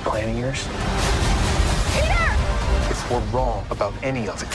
plan of yours? Peter! If we're wrong about any of it,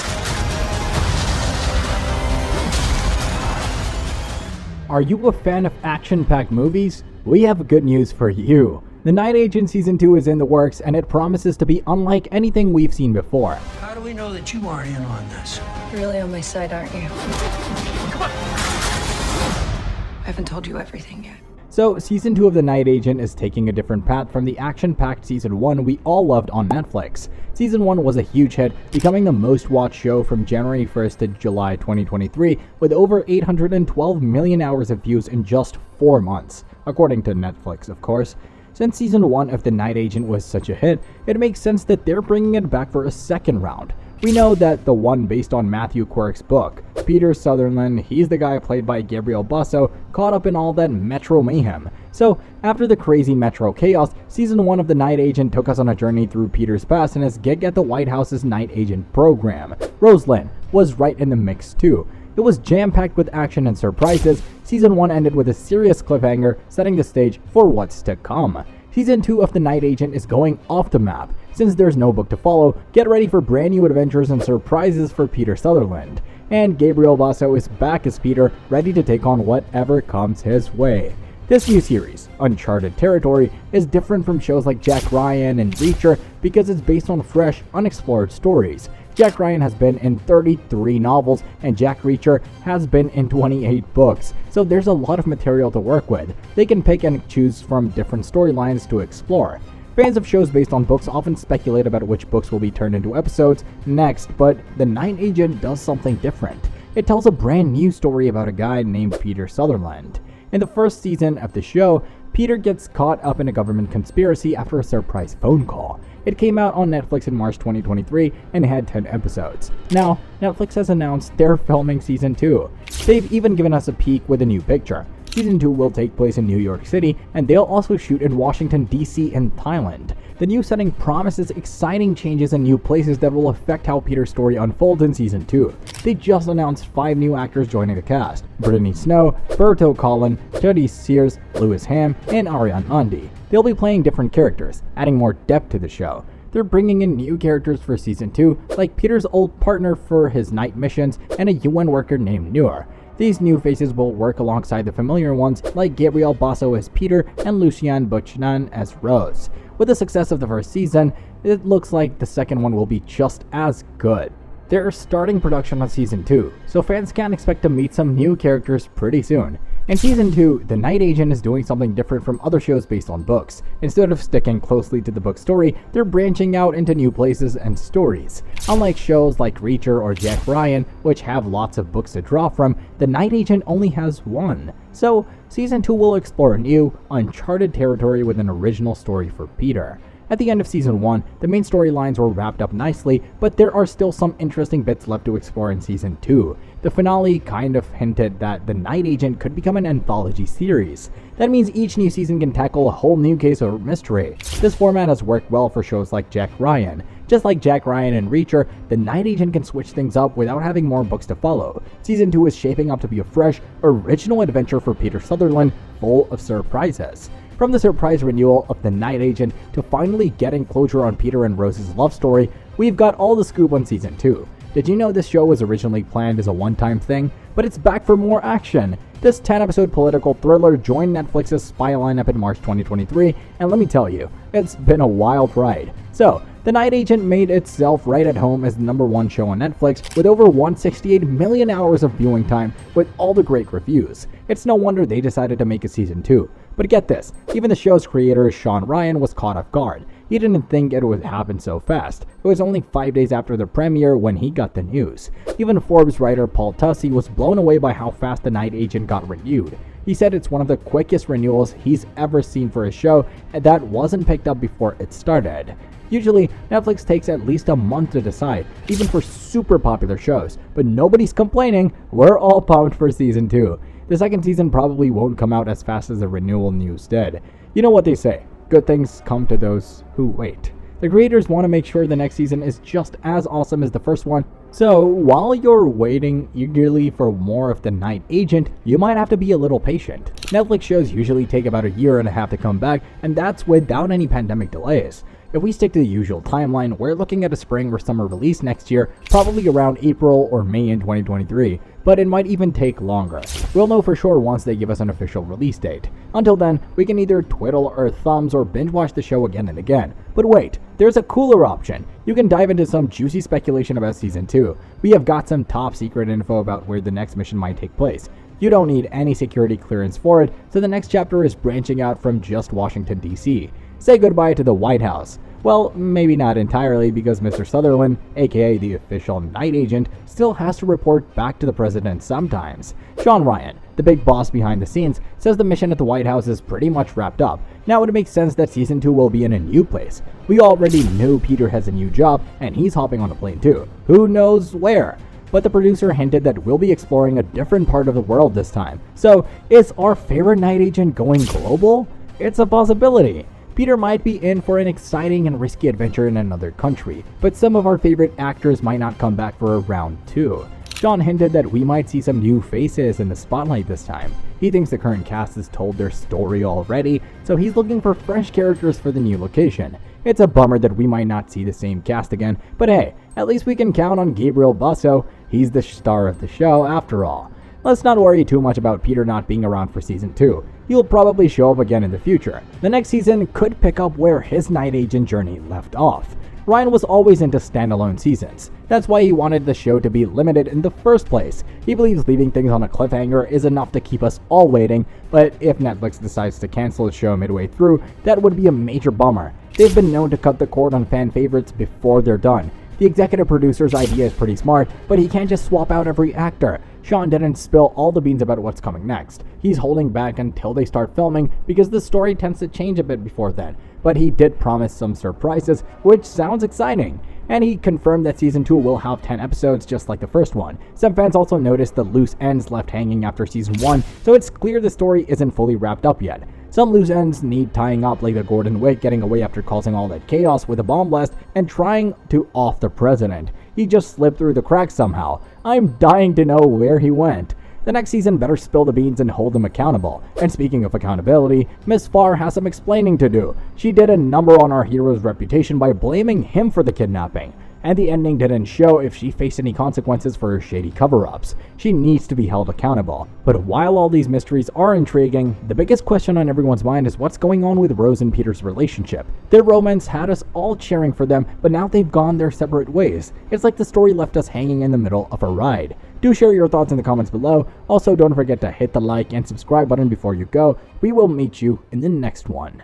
Are you a fan of action-packed movies? We have good news for you. The Night Agent Season 2 is in the works, and it promises to be unlike anything we've seen before. How do we know that you aren't in on this? You're really on my side, aren't you? Come on! I haven't told you everything yet. So, Season 2 of The Night Agent is taking a different path from the action-packed Season 1 we all loved on Netflix. Season 1 was a huge hit, becoming the most watched show from January 1st to July 2023, with over 812 million hours of views in just 4 months, according to Netflix, of course. Since Season 1 of The Night Agent was such a hit, it makes sense that they're bringing it back for a second round. We know that the one based on Matthew Quirk's book, Peter Sutherland, he's the guy played by Gabriel Basso, caught up in all that Metro mayhem. So, after the crazy Metro chaos, Season 1 of The Night Agent took us on a journey through Peter's past and his gig at the White House's Night Agent program. Rosalind was right in the mix too. It was jam-packed with action and surprises. Season 1 ended with a serious cliffhanger, setting the stage for what's to come. Season 2 of The Night Agent is going off the map. Since there's no book to follow, get ready for brand new adventures and surprises for Peter Sutherland. And Gabriel Basso is back as Peter, ready to take on whatever comes his way. This new series, Uncharted Territory, is different from shows like Jack Ryan and Reacher because it's based on fresh, unexplored stories. Jack Ryan has been in 33 novels, and Jack Reacher has been in 28 books, so there's a lot of material to work with. They can pick and choose from different storylines to explore. Fans of shows based on books often speculate about which books will be turned into episodes next, but The Night Agent does something different. It tells a brand new story about a guy named Peter Sutherland. In the first season of the show, Peter gets caught up in a government conspiracy after a surprise phone call. It came out on Netflix in March 2023 and had 10 episodes. Now, Netflix has announced they're filming Season 2. They've even given us a peek with a new picture. Season 2 will take place in New York City, and they'll also shoot in Washington, D.C. and Thailand. The new setting promises exciting changes and new places that will affect how Peter's story unfolds in Season 2. They just announced 5 new actors joining the cast: Brittany Snow, Berto Collin, Jody Sears, Lewis Ham, and Ariane Andy. They'll be playing different characters, adding more depth to the show. They're bringing in new characters for Season 2, like Peter's old partner for his night missions and a UN worker named Noor. These new faces will work alongside the familiar ones like Gabriel Basso as Peter and Luciane Buchanan as Rose. With the success of the first season, it looks like the second one will be just as good. They're starting production on Season 2, so fans can expect to meet some new characters pretty soon. In Season 2, The Night Agent is doing something different from other shows based on books. Instead of sticking closely to the book story, they're branching out into new places and stories. Unlike shows like Reacher or Jack Ryan, which have lots of books to draw from, The Night Agent only has one. So, Season 2 will explore a new, uncharted territory with an original story for Peter. At the end of Season 1, the main storylines were wrapped up nicely, but there are still some interesting bits left to explore in Season 2. The finale kind of hinted that The Night Agent could become an anthology series. That means each new season can tackle a whole new case or mystery. This format has worked well for shows like Jack Ryan. Just like Jack Ryan and Reacher, The Night Agent can switch things up without having more books to follow. Season 2 is shaping up to be a fresh, original adventure for Peter Sutherland, full of surprises. From the surprise renewal of The Night Agent to finally getting closure on Peter and Rose's love story, we've got all the scoop on Season 2. Did you know this show was originally planned as a one-time thing? But it's back for more action! This 10-episode political thriller joined Netflix's spy lineup in March 2023, and let me tell you, it's been a wild ride. So, The Night Agent made itself right at home as the #1 show on Netflix, with over 168 million hours of viewing time, with all the great reviews. It's no wonder they decided to make a Season 2. But get this, even the show's creator, Sean Ryan, was caught off guard. He didn't think it would happen so fast. It was only 5 days after the premiere when he got the news. Even Forbes writer Paul Tussey was blown away by how fast The Night Agent got renewed. He said it's one of the quickest renewals he's ever seen for a show that wasn't picked up before it started. Usually, Netflix takes at least a month to decide, even for super popular shows, but nobody's complaining. We're all pumped for Season 2. The second season probably won't come out as fast as the renewal news did. You know what they say, good things come to those who wait. The creators want to make sure the next season is just as awesome as the first one, so while you're waiting eagerly for more of The Night Agent, you might have to be a little patient. Netflix shows usually take about a year and a half to come back, and that's without any pandemic delays. If we stick to the usual timeline, we're looking at a spring or summer release next year, probably around April or May in 2023, but it might even take longer. We'll know for sure once they give us an official release date. Until then, we can either twiddle our thumbs or binge watch the show again and again. But wait, there's a cooler option. You can dive into some juicy speculation about Season 2. We have got some top secret info about where the next mission might take place. You don't need any security clearance for it, so the next chapter is branching out from just Washington, D.C. Say goodbye to the White House. Well, maybe not entirely, because Mr. Sutherland, aka the official night agent, still has to report back to the president sometimes. Sean Ryan, the big boss behind the scenes, says the mission at the White House is pretty much wrapped up. Now it makes sense that Season 2 will be in a new place. We already know Peter has a new job, and he's hopping on a plane too. Who knows where? But the producer hinted that we'll be exploring a different part of the world this time. So, is our favorite night agent going global? It's a possibility. Peter might be in for an exciting and risky adventure in another country, but some of our favorite actors might not come back for a round 2. Sean hinted that we might see some new faces in the spotlight this time. He thinks the current cast has told their story already, so he's looking for fresh characters for the new location. It's a bummer that we might not see the same cast again, but hey, at least we can count on Gabriel Basso. He's the star of the show after all. Let's not worry too much about Peter not being around for Season 2. He'll probably show up again in the future. The next season could pick up where his night agent journey left off. Ryan was always into standalone seasons. That's why he wanted the show to be limited in the first place. He believes leaving things on a cliffhanger is enough to keep us all waiting, but if Netflix decides to cancel the show midway through, that would be a major bummer. They've been known to cut the cord on fan favorites before they're done. The executive producer's idea is pretty smart, but he can't just swap out every actor. Sean didn't spill all the beans about what's coming next. He's holding back until they start filming because the story tends to change a bit before then. But he did promise some surprises, which sounds exciting. And he confirmed that Season 2 will have 10 episodes just like the first one. Some fans also noticed the loose ends left hanging after Season 1, so it's clear the story isn't fully wrapped up yet. Some loose ends need tying up, like the Gordon Wick getting away after causing all that chaos with a bomb blast and trying to off the president. He just slipped through the cracks somehow. I'm dying to know where he went. The next season better spill the beans and hold him accountable. And speaking of accountability, Miss Farr has some explaining to do. She did a number on our hero's reputation by blaming him for the kidnapping. And the ending didn't show if she faced any consequences for her shady cover-ups. She needs to be held accountable. But while all these mysteries are intriguing, the biggest question on everyone's mind is what's going on with Rose and Peter's relationship. Their romance had us all cheering for them, but now they've gone their separate ways. It's like the story left us hanging in the middle of a ride. Do share your thoughts in the comments below. Also, don't forget to hit the like and subscribe button before you go. We will meet you in the next one.